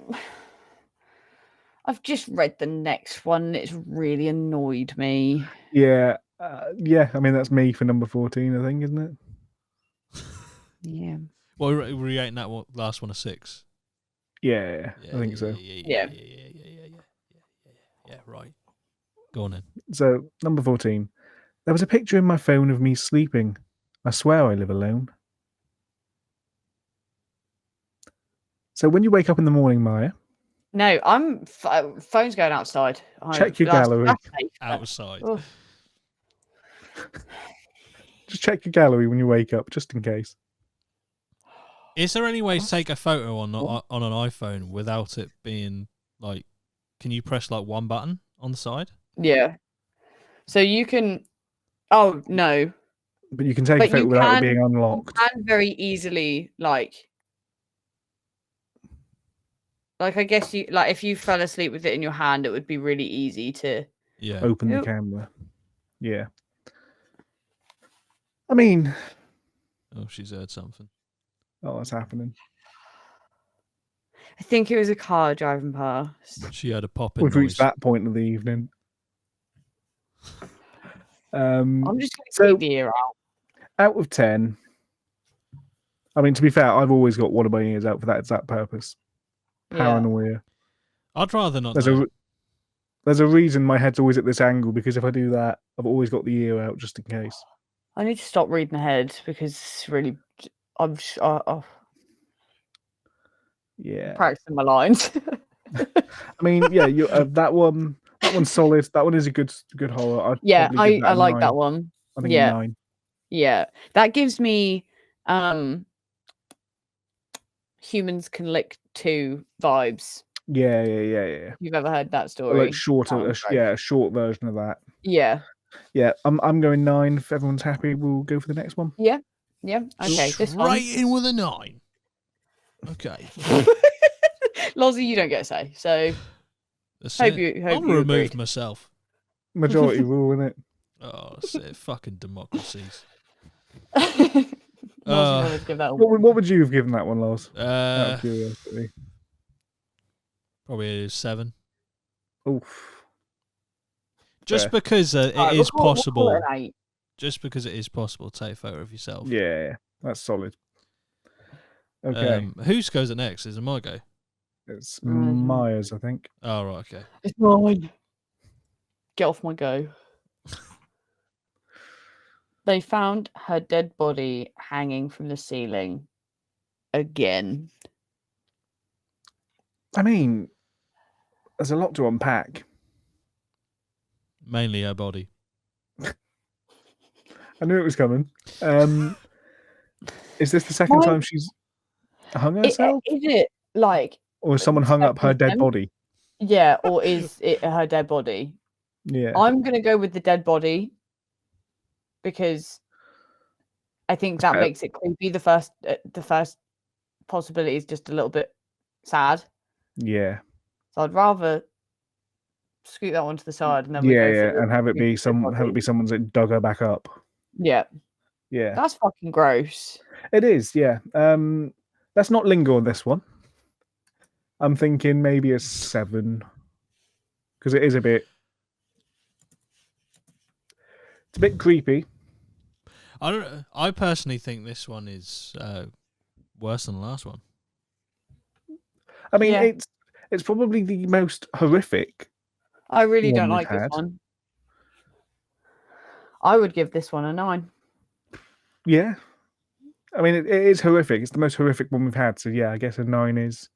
I've just read the next one. It's really annoyed me. yeah. I mean, that's me for number 14, I think, isn't it? Yeah. Well, we're rating that last one a 6. Yeah, I think so. Yeah. Right. Go on then. So, number 14. There was a picture in my phone of me sleeping. I swear I live alone. So, when you wake up in the morning, Maya, No, I'm phone's going outside. check your gallery. Safe. Outside. Oh. Just check your gallery when you wake up, just in case. Is there any way to take a photo on an iPhone without it being like? Can you press like one button on the side? Yeah. So you can. Oh no. But you can take a photo without it being unlocked. You can very easily like I guess you like if you fell asleep with it in your hand, it would be really easy to open the camera. Yeah. I mean, oh, she's heard something. Oh, what's happening? I think it was a car driving past. She had a popping We've noise. reached that point of the evening. I'm just going to keep the ear out. Out of 10. I mean, to be fair, I've always got one of my ears out for that exact purpose. Paranoia. I'd rather not. There's a reason my head's always at this angle, because if I do that, I've always got the ear out just in case. I need to stop reading ahead because it's really, I'm practicing my lines. I mean, yeah, that one's solid. That one is a good horror. I like that one. I think 9. Yeah, that gives me Humans Can Lick 2 vibes. Yeah. You've ever heard that story? Like a short version of that. Yeah. Yeah, I'm going 9. If everyone's happy, we'll go for the next one. Yeah. Okay, this one. Right in with a 9. Okay. Lozzie, you don't get a say, so hope you remove agreed. myself. Majority rule, innit? Oh, that's it. Fucking democracies. What would you have given that one, Lars? Out of curiosity. Probably a 7. Oof. Just because it is possible. We'll Just because it is possible to take a photo of yourself. Yeah, that's solid. Okay. Whose goes it next? Is it my go? It's Maya's, I think. Oh, right, okay. It's mine. Get off my go. They found her dead body hanging from the ceiling again. I mean, there's a lot to unpack. Mainly her body. I knew it was coming. Is this the second time she's hung herself? Is it like... Or has someone hung up her dead body? Yeah, or is it her dead body? Yeah. I'm going to go with the dead body because I think that makes it creepy. The first possibility is just a little bit sad. Yeah. So I'd rather scoot that one to the side and then and have it be someone's that dug her back up. Yeah. Yeah. That's fucking gross. It is, yeah. Let's not linger on this one. I'm thinking maybe a 7. Because it is a bit... It's a bit creepy. I personally think this one is worse than the last one. I mean, it's probably the most horrific. I really don't like this one. I would give this one a 9. Yeah. I mean, it is horrific. It's the most horrific one we've had. So, yeah, I guess a 9 is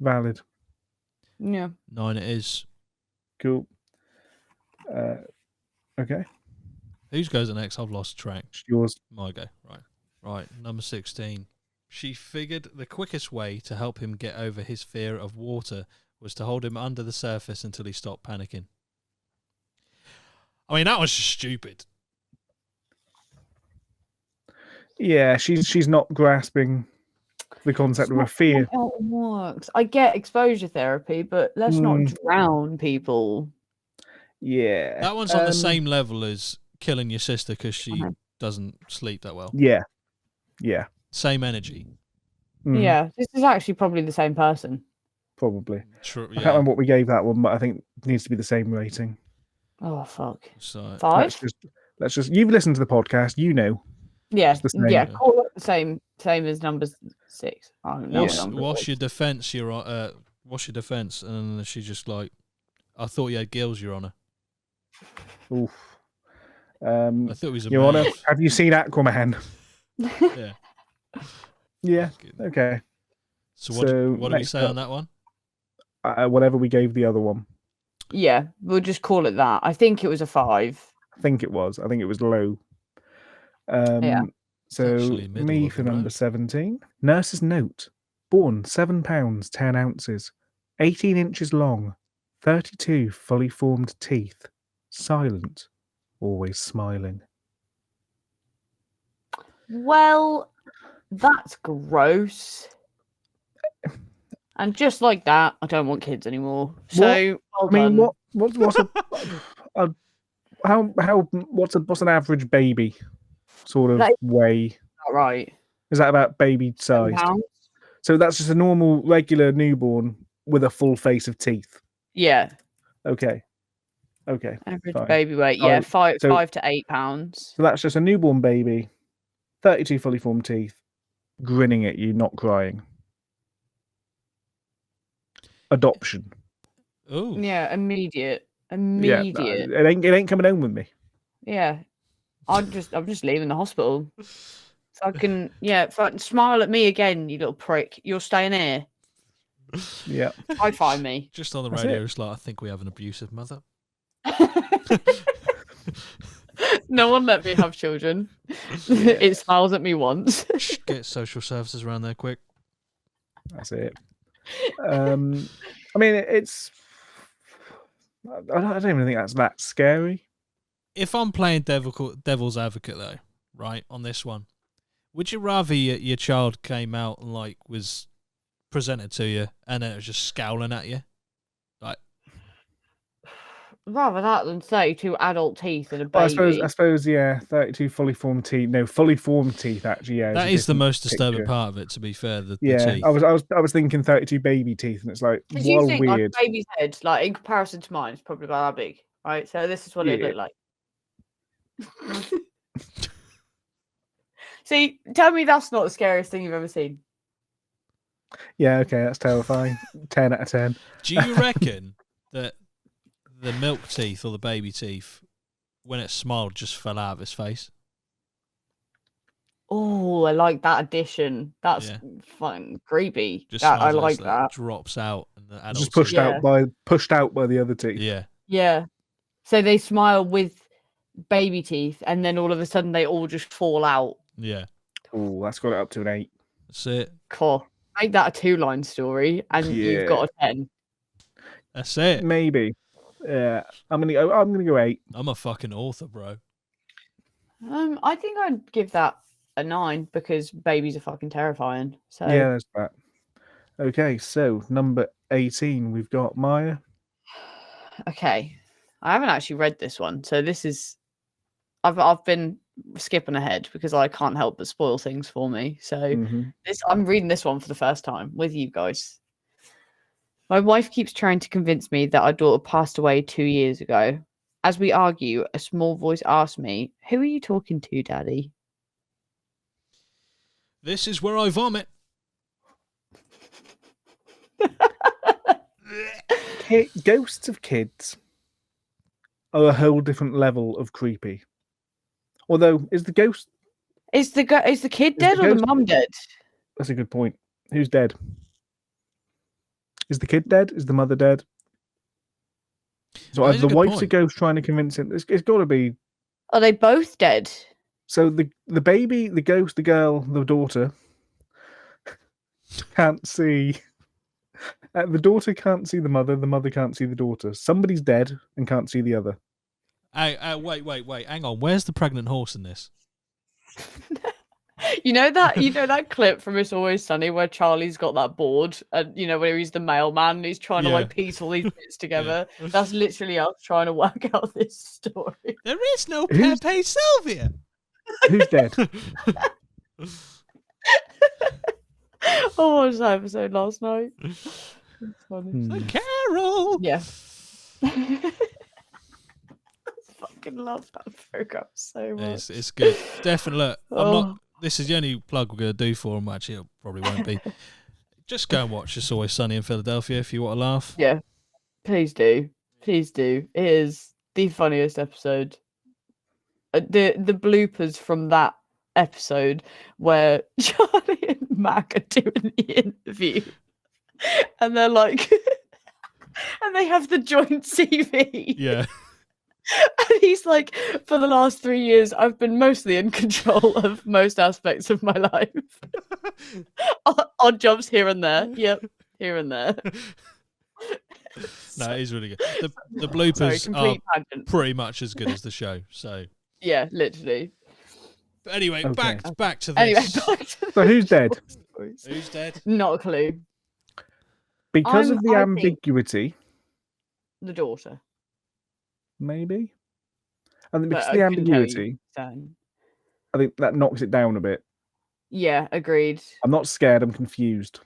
valid. Yeah. 9 it is. Cool. Okay. Whose goes next? I've lost track. It's yours. My go. Right. Number 16. She figured the quickest way to help him get over his fear of water was to hold him under the surface until he stopped panicking. I mean, that was just stupid. Yeah, she's not grasping the concept of a fear. How it works. I get exposure therapy, but let's not drown people. Yeah. That one's on the same level as killing your sister because she doesn't sleep that well. Yeah. Yeah. Same energy. Yeah, this is actually probably the same person. Probably. True. I can't remember what we gave that one, but I think it needs to be the same rating. Oh fuck. So 5? Let's just. You've listened to the podcast, you know. Yeah, It's the same. yeah. Call it the same as number 6. I don't know. What's your defense? What's your defense? And then she's just like, I thought you had gills, Your Honor. Oof. I thought it was a Your Honor, mouth. have you seen Aquaman? Yeah. Yeah. Okay. So what do we say on that one? Whatever we gave the other one. Yeah, we'll just call it that. I think it was a 5. I think it was low. So me for number 17. Nurse's note. Born 7 pounds 10 ounces, 18 inches long, 32 fully formed teeth, silent, always smiling. Well, that's gross. And just like that, I don't want kids anymore. So what's an average baby sort of weigh? Right. Is that about baby size? So that's just a normal, regular newborn with a full face of teeth. Yeah. Okay. Average fine. baby weight. Yeah, 5 to 8 pounds. So that's just a newborn baby, 32 fully formed teeth, grinning at you, not crying. Adoption. Oh. Yeah, immediate. Yeah, it ain't coming home with me. Yeah. I'm just leaving the hospital. So I can smile at me again, you little prick. You're staying here. Yeah. I find me. Just on the radio, it's like, I think we have an abusive mother. No one let me have children. Yeah. It smiles at me once. Get social services around there quick. That's it. I mean, it's. I don't even think that's that scary. If I'm playing devil's advocate, though, right, on this one, would you rather your child came out and was presented to you and then it was just scowling at you? Rather that than 32 adult teeth and a baby. I suppose, yeah, 32 fully formed teeth. No, fully formed teeth, actually, yeah. That is the most disturbing part of it, to be fair, the teeth. I was thinking 32 baby teeth, and it's like, what you think, weird. Like, baby's head, in comparison to mine, it's probably about that big, right? So this is what it looked like. See, tell me that's not the scariest thing you've ever seen. Yeah, okay, that's terrifying. 10 out of 10. Do you reckon that the milk teeth or the baby teeth, when it smiled, just fell out of his face? Oh, I like that addition. That's fun, creepy. I like that. Drops out, and the adult just pushed out by the other teeth. Yeah. Yeah. So they smile with baby teeth, and then all of a sudden they all just fall out. Yeah. Oh, that's got it up to an 8. That's it. Cool. Make that a 2-line story, and you've got a 10. That's it. Maybe. Yeah, I'm gonna go 8. I'm a fucking author, bro. I think I'd give that a 9 because babies are fucking terrifying. So yeah, there's that. Okay, so number 18, we've got Maya. Okay, I haven't actually read this one, so this is I've been skipping ahead because I can't help but spoil things for me. So I'm reading this one for the first time with you guys. My wife keeps trying to convince me that our daughter passed away 2 years ago. As we argue, a small voice asks me, "Who are you talking to, Daddy?" This is where I vomit. Ghosts of kids are a whole different level of creepy. Although, is the ghost... Is the kid dead or the mum dead? That's a good point. Who's dead? Is the kid dead? Is the mother dead? So the wife's a ghost trying to convince him. It's got to be... Are they both dead? So the baby, the ghost, the girl, the daughter can't see... the daughter can't see the mother can't see the daughter. Somebody's dead and can't see the other. Wait. Hang on. Where's the pregnant horse in this? You know that clip from It's Always Sunny where Charlie's got that board and where he's the mailman and he's trying to Yeah. like piece all these bits together. That's literally us trying to work out this story. There is no Who's- Pepe Sylvia. Who's dead? I watched that episode last night. It's funny. Carol. Yeah. I fucking love that program so much. It's good. Definitely. Look, I'm Oh. not. This is the only plug we're going to do for them. Actually, it probably won't be. Just go and watch It's Always Sunny in Philadelphia if you want to laugh. Yeah. Please do. Please do. It is the funniest episode. The bloopers from that episode where Charlie and Mac are doing the interview and they're like and they have the joint CV. Yeah. And he's like, for the last 3 years, I've been mostly in control of most aspects of my life. Odd jobs here and there. Yep, here and there. No, it is really good. The Sorry, bloopers are complete tangent. pretty much as good as the show. So, Yeah, literally. but anyway, Okay. back to this. Anyway, back to So who's dead? stories. Who's dead? Not a clue. Because of the I think- ambiguity, The daughter. maybe. I think But because I of the couldn't tell you, ambiguity, so. I think that knocks it down a bit. Yeah, agreed. I'm not scared. I'm confused.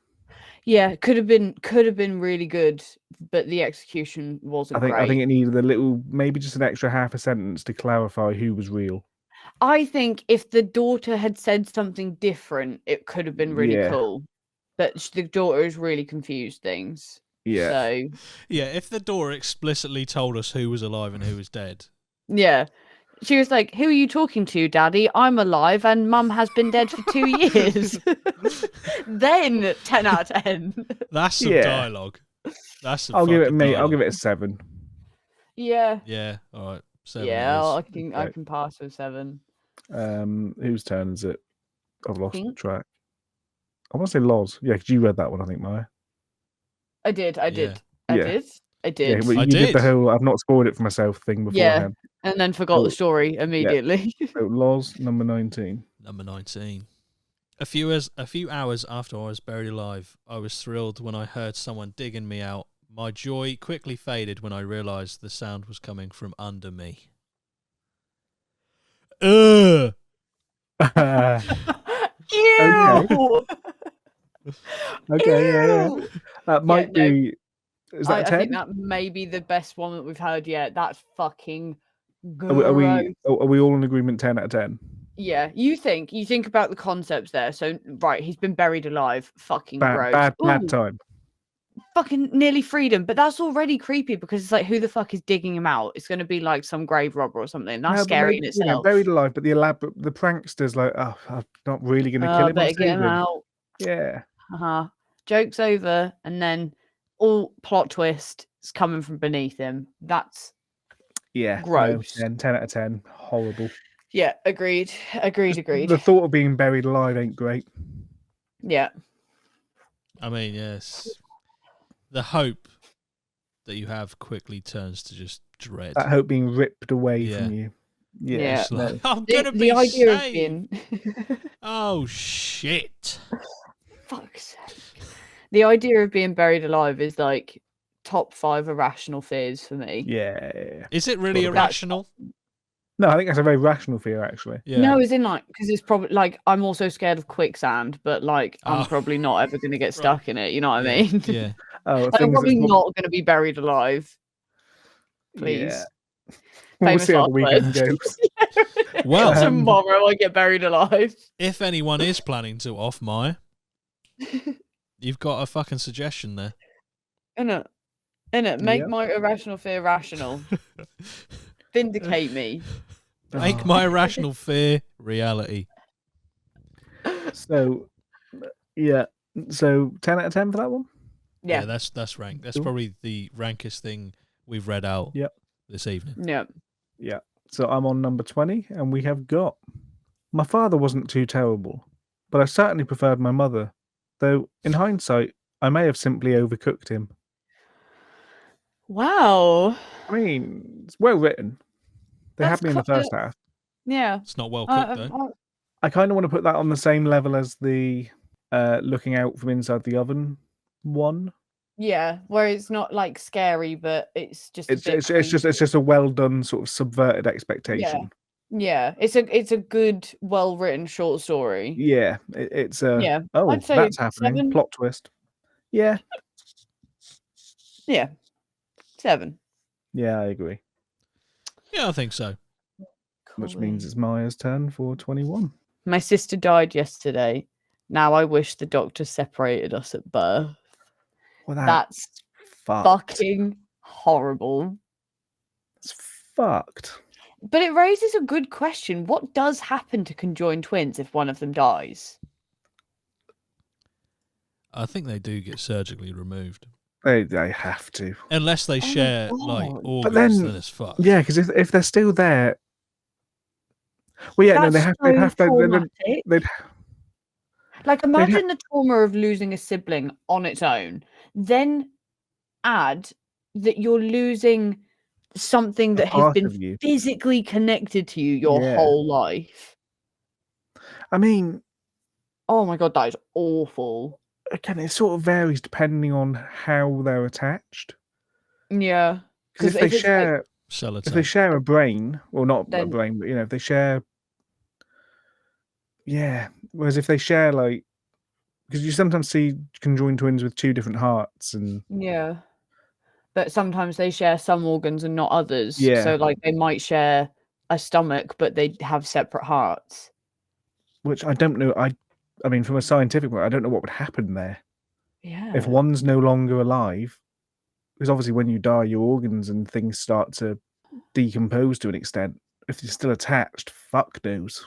Yeah, could have been really good, but the execution wasn't great. I think it needed a little, maybe just an extra half a sentence to clarify who was real. I think if the daughter had said something different, it could have been really Yeah. cool. But the daughter has really confused things. Yeah. So Yeah, if the door explicitly told us who was alive and who was dead. yeah. She was like, "Who are you talking to, Daddy? I'm alive and Mum has been dead for 2 years." Then 10 out of 10. That's some Yeah. dialogue. That's some I'll give it fucking I'll dialogue. give it a 7. Yeah. Yeah, all right. 7 Yeah, it I is. can I Okay. can pass with 7. Whose turn is it? I've lost Pink. track. I want to say Loz. Yeah, because you read that one, I think, Maya. I did. I did. Yeah. I Yeah, did. well, I you did the did. whole I've not spoiled it for myself thing beforehand. And then forgot the Oh, story immediately. So Loz, number 19. Number 19. A few hours after I was buried alive, I was thrilled when I heard someone digging me out. My joy quickly faded when I realised the sound was coming from under me. Ugh! Ew! Okay, yeah. Ew! That might no. be. Is that a I 10? think that may be the best one that we've heard yet. That's fucking Are gross. we all in agreement 10 out of 10? Yeah, you think about the concepts there. So right, he's been buried alive. Fucking gross. Bad Ooh, time. fucking nearly freedom, but that's already creepy because it's like, who the fuck is digging him out? It's going to be like some grave robber or something. That's No, but scary in maybe, itself. buried alive, but the prankster's like, oh, I'm not really going to kill him. Better I'll get him save him. out. Yeah. Joke's over, and then all plot twist is coming from beneath him. That's Yeah. gross. No, 10 out of 10. Horrible. Yeah, agreed. The thought of being buried alive ain't great. Yeah. I mean, yes. The hope that you have quickly turns to just dread. That hope being ripped away Yeah. from you. Yeah. It's like, no. I'm gonna The be idea of saved. being Oh shit! fuck's sake. The idea of being buried alive is like top 5 irrational fears for me. Yeah. Is it really Well, irrational? No, I think that's a very rational fear, actually. Yeah. No, as in like, because it's probably like I'm also scared of quicksand, but like I'm Oh. probably not ever going to get Right. stuck in it. You know what I Yeah, mean? Yeah. Oh, I'm things probably that's not going to be buried alive. Please. Yeah. We'll Famous see how the last weekend words. goes. Well, Tomorrow I get buried alive. if anyone is planning to off Maya, you've got a fucking suggestion there. Innit? Make Yep. my irrational fear rational. Vindicate me. Make Oh. my irrational fear reality. So, yeah. So 10 out of 10 for that one? Yeah, Yeah. that's ranked. That's Cool. probably the rankest thing we've read out Yep. this evening. Yeah. Yeah. So I'm on number 20, and we have got. My father wasn't too terrible, but I certainly preferred my mother, though in hindsight, I may have simply overcooked him. Wow. I mean, it's well written. They That's had me in the quite- first half. Yeah. It's not well cooked though. I kind of want to put that on the same level as the looking out from inside the oven one. Yeah, where it's not like scary, but it's just It's a bit just a well done sort of subverted expectation. Yeah, it's a good, well written short story. Yeah, it's a Yeah, oh I'd say that's happening 7. plot twist. Yeah, Yeah, 7. yeah, I agree. Yeah, I think so. Which means it's Maya's turn for 21. My sister died yesterday. Now I wish the doctor separated us at birth. Well, That's fucking horrible. It's fucked. But it raises a good question. What does happen to conjoined twins if one of them dies? I think they do get surgically removed. They have to. Unless they share like organs, but then it's fucked. Yeah, because if they're still there, well, yeah, no, they'd have to. They'd like imagine the trauma of losing a sibling on its own. Then add that you're losing something that has been physically connected to you your whole life. I mean, oh my god, that is awful. Again, it sort of varies depending on how they're attached. Yeah, because if they share a brain, or not a brain, but if they share, yeah. Whereas if they share because you sometimes see conjoined twins with 2 different hearts, and yeah, but sometimes they share some organs and not others. Yeah. So like they might share a stomach, but they have separate hearts. Which I don't know. I mean, from a scientific point, I don't know what would happen there. Yeah. If one's no longer alive, because obviously when you die, your organs and things start to decompose to an extent. If you're still attached, fuck knows.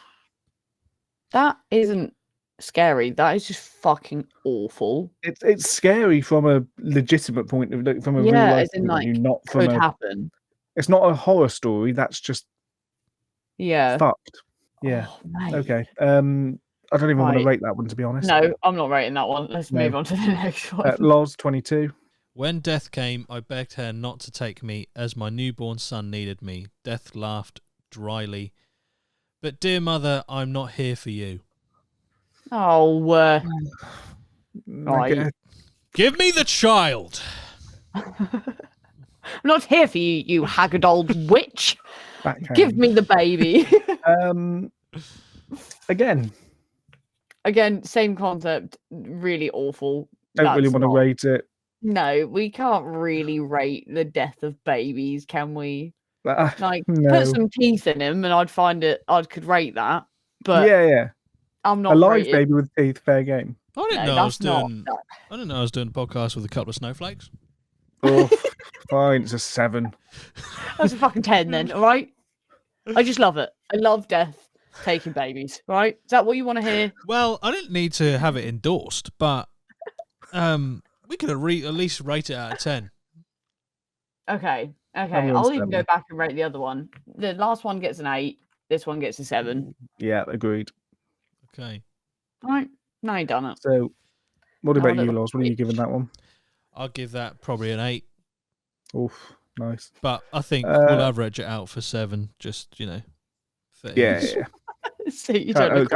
That isn't scary. That is just fucking awful. It's scary from a legitimate point of view, from a real life point of view, not from could happen. It's not a horror story. That's just fucked. Yeah. Oh, okay. I don't even want to rate that one, to be honest. No, I'm not rating that one. Let's move on to the next one. Loz 22. When death came, I begged her not to take me, as my newborn son needed me. Death laughed dryly. But dear mother, I'm not here for you. Oh, right. Give me the child. I'm not here for you, you haggard old witch. Give me the baby. Again, same concept. Really awful. Don't really want to rate it. No, we can't really rate the death of babies, can we? No. Put some teeth in him, and I'd find it. I could rate that. But yeah, I'm not a live baby with teeth. Fair game. I didn't know I was doing a podcast with a couple of snowflakes. Oh, fine. It's a 7. That's a fucking 10 then. All right. I just love it. I love death taking babies. Right? Is that what you want to hear? Well, I didn't need to have it endorsed, but we could at least rate it out of 10. Okay. I'll even go back and rate the other one. The last one gets an 8. This one gets a 7. Yeah, agreed. Okay. All right. Now you've done it. So, what about you, Loz? What are you giving that one? I'll give that probably an 8. Oof, nice. But I think we'll average it out for 7. Just Yeah. So you can't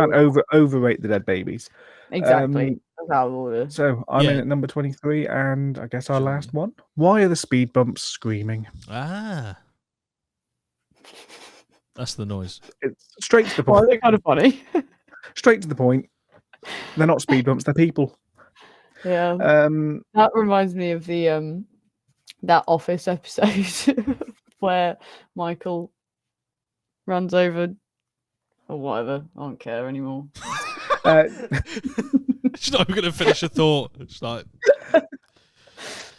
overrate the dead babies. Exactly. So I'm in at number 23, and I guess our last one. Why are the speed bumps screaming? Ah, that's the noise. It's straight to the point. Well, they're kind of funny. Straight to the point. They're not speed bumps. They're people. Yeah. That reminds me of the that Office episode where Michael runs over or whatever. I don't care anymore. She's not even going to finish a thought. It's like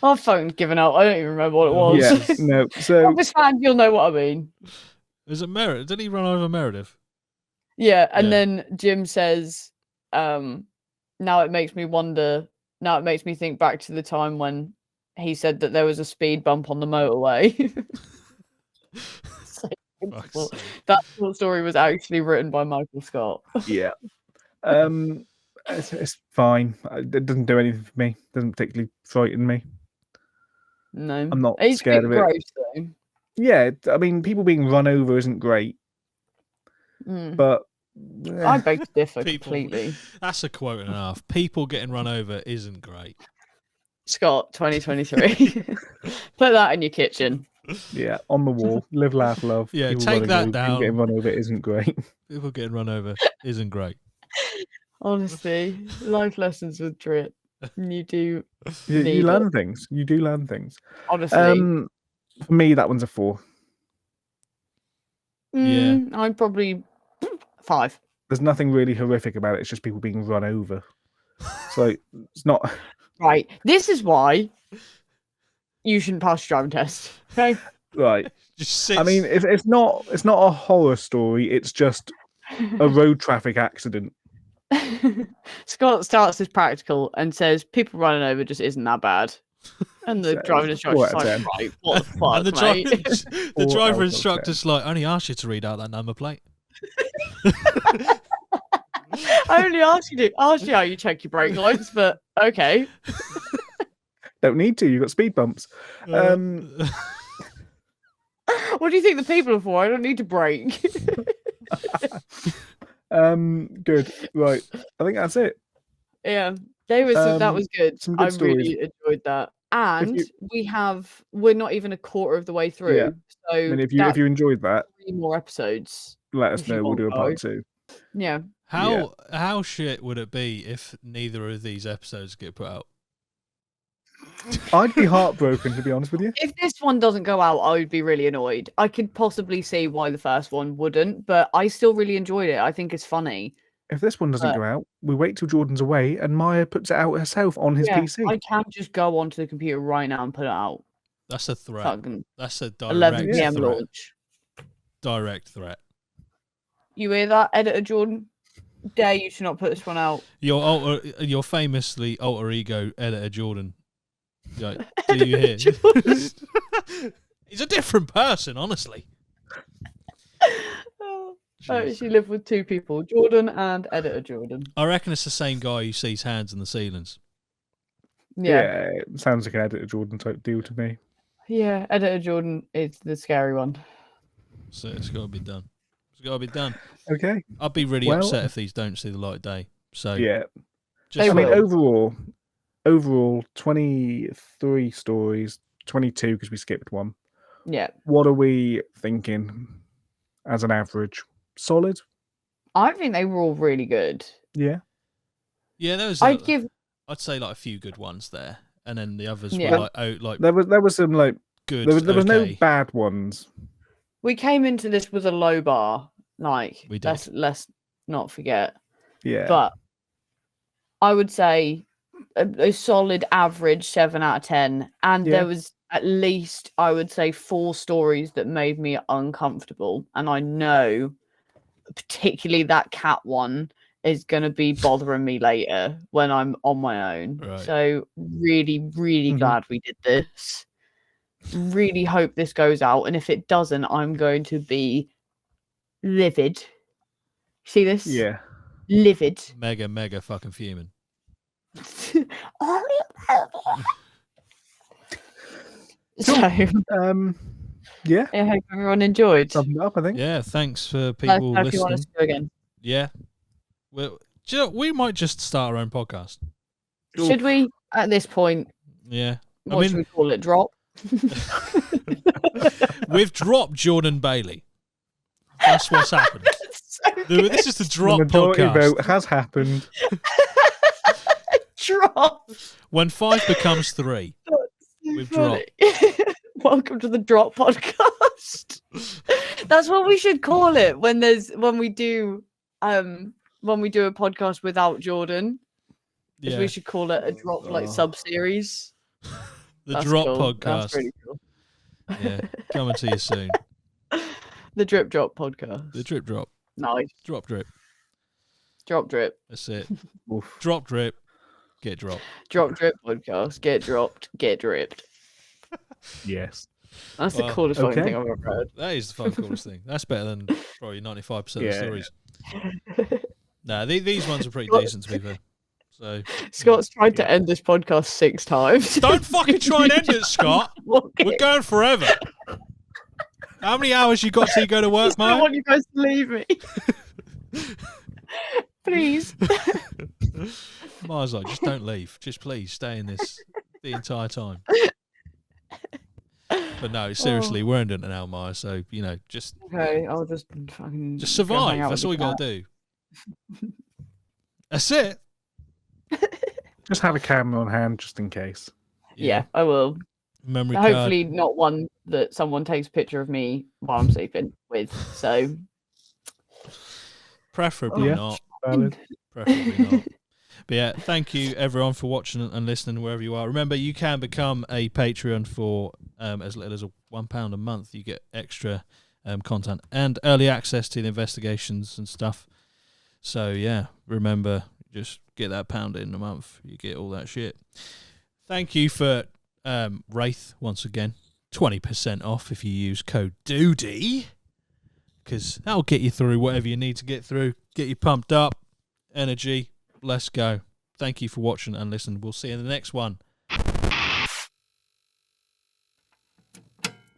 our phone's given out. I don't even remember what it was. Yeah, no. So Office fan, you'll know what I mean. Is it Meredith? Did he run over Meredith? Yeah, and then Jim says, now it makes me wonder. Now it makes me think back to the time when he said that there was a speed bump on the motorway. That short story was actually written by Michael Scott. Yeah. It's fine. It doesn't do anything for me. It doesn't particularly frighten me. No. I'm not scared of it. Gross, though. Yeah, I mean, people being run over isn't great. But I beg to differ People- completely. That's a quote and a half. People getting run over isn't great. Scott, 2023. Put that in your kitchen. Yeah, on the wall. Live, laugh, love. Yeah, People take running that over, down. people getting run over isn't great. People getting run over isn't great. Honestly, life lessons with Drip. You do. You Need learn things. You do learn things. Honestly. For me, that one's a 4. Yeah. I'm probably 5. There's nothing really horrific about it. It's just people being run over. So it's not. Right. This is why you shouldn't pass your driving test. Okay. Right. Just sits. I mean, it's not a horror story. It's just a road traffic accident. Scott starts his practical and says people running over just isn't that bad. And the So, driving instructor's 4 out of like, 10. right, what the fuck, and the, mate? the 4 out driver of instructor's like, only asked you to read out that number plate. I only asked you how you check your brake lights, but okay. Don't need to. You've got speed bumps. What do you think the people are for? I don't need to brake. Good. Right. I think that's it. Yeah, that was good. some good I really stories. enjoyed that. And we're not even a quarter of the way through. Yeah. So I mean, if that's you enjoyed that, 3 more episodes. let us if you know. We'll want do a part both. 2. Yeah. How shit would it be if neither of these episodes get put out? I'd be heartbroken, to be honest with you. If this one doesn't go out, I would be really annoyed. I could possibly see why the first one wouldn't, but I still really enjoyed it. I think it's funny. If this one doesn't But- go out, we wait till Jordan's away and Maya puts it out herself on his Yeah, PC. I can just go onto the computer right now and put it out. That's a threat. Fucking That's a 11 direct p.m. threat. launch. Direct threat. You hear that, editor Jordan? Dare you to not put this one out. Your famously alter ego editor Jordan. Like, do you hear? Jordan. He's a different person, honestly. I actually live with 2 people, Jordan and editor Jordan. I reckon it's the same guy who sees hands in the ceilings. Yeah. It sounds like an editor Jordan type deal to me. Yeah, editor Jordan is the scary one. So it's got to be done. It's got to be done. Okay. I'd be really Well- upset if these don't see the light of day. So Yeah. They I mean, will. overall, 23 stories, 22 because we skipped one. Yeah. What are we thinking as an average? Solid? I think they were all really good. Yeah. yeah, there was. I'd say like a few good ones there, and then the others Yeah. were like There was some like good. there was no okay. bad ones. we came into this with a low bar. Like, We did. let's not forget. Yeah. But I would say a solid average 7 out of 10. And Yeah. there was at least, I would say, 4 stories that made me uncomfortable. And I know, particularly that cat one, is going to be bothering me later when I'm on my own. Right. So really, really Mhm. glad we did this. Really hope this goes out. And if it doesn't, I'm going to be livid. See this? Yeah. Livid. mega fucking fuming. So, Yeah. I hope everyone enjoyed. Summed it up, I think. Yeah, thanks for Let us people know if you want us listening. to do again. Yeah, well, do you know, we might just start our own podcast. Should we, at this point, Yeah, what should we call it? Drop? we've dropped Jordan Bailey. That's what's happened. This is the drop The majority podcast. vote has happened. Drop. When 5 becomes 3, we've dropped. Welcome to the Drop podcast. That's what we should call it when we do a podcast without Jordan. Is Yeah, we should call it a drop like sub series. the drop podcast. That's really cool. Yeah, coming to you soon. The Drip Drop podcast. The drip drop. Nice. Drop drip. Drop Drip. That's it. Oof. Drop drip. Get dropped. Drop Drip podcast. Get dropped. Get dripped. Yes. That's Well, the coolest fucking okay. thing I've ever heard. That is the fucking coolest thing. That's better than probably 95% of Yeah. the stories. Nah, these ones are pretty decent to be fair. So Scott's tried to end this podcast 6 times. don't fucking try and end it, Scott. We're going forever. How many hours you got till you go to work, I don't mate? want you guys to leave me. Please. Ma's like, just don't leave. Just please stay in this the entire time. But no, seriously, we're in an hour, Maya, so, just Okay, I'll just fucking just go hang survive. out That's with all the you got cat. to do. That's it. Just have a camera on hand just in case. Yeah, I will. Memory card. Hopefully not one that someone takes a picture of me while I'm sleeping with. So Preferably not. Valid. Preferably not. But yeah, thank you everyone for watching and listening wherever you are. Remember, you can become a Patreon for as little as £1 a month. You get extra content and early access to the investigations and stuff. So yeah, remember, just get that £1 in a month. You get all that shit. Thank you for Wraith once again. 20% off if you use code Dudey, because that'll get you through whatever you need to get through. Get you pumped up, energy. Let's go. Thank you for watching and listening. We'll see you in the next one.